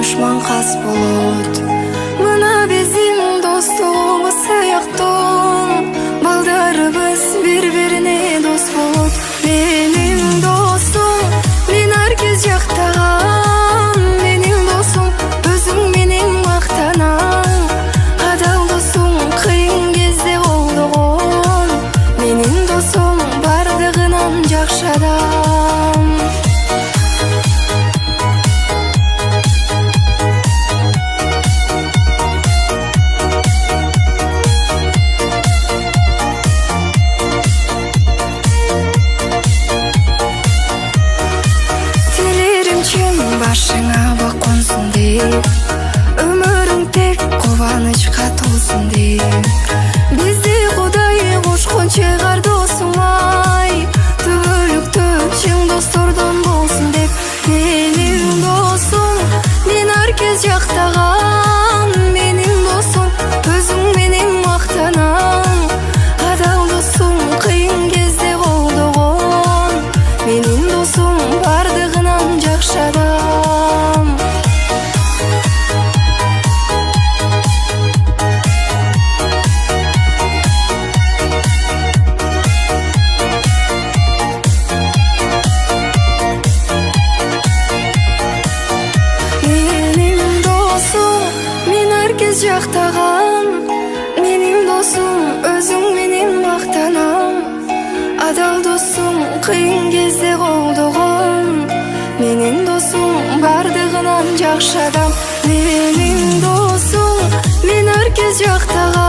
душман қас болот. Мына биздин достугубуз сыяктуу, балдарыбыз бири-бирине дос болот. Менин досум, мен ар кез жактаган, менин досум, өзүң менен мактанам. Адал досум кыйын кезде колдогон, менин досум бардыгынан жакшы адам. Башыңа бак консун деп, өмүрүң тек кубанычка толсун деп. Бизди Кудай кошкон чыгар досуң ай, түбөлүктө чың достордон болсун деп. Менин досум, мен ар кез жактаган, менин досум, өзүң менен мактанам. Адал досум кыйын кезде колдогон, менин досум бардыгынан жакшы адам. Жактаган, менин досум, өзүң менен мактанам. Адал досум кыйын кезде колдогон, менин досум бардыгынан жакшы адам. Менин досум, мен ар кез жактаган.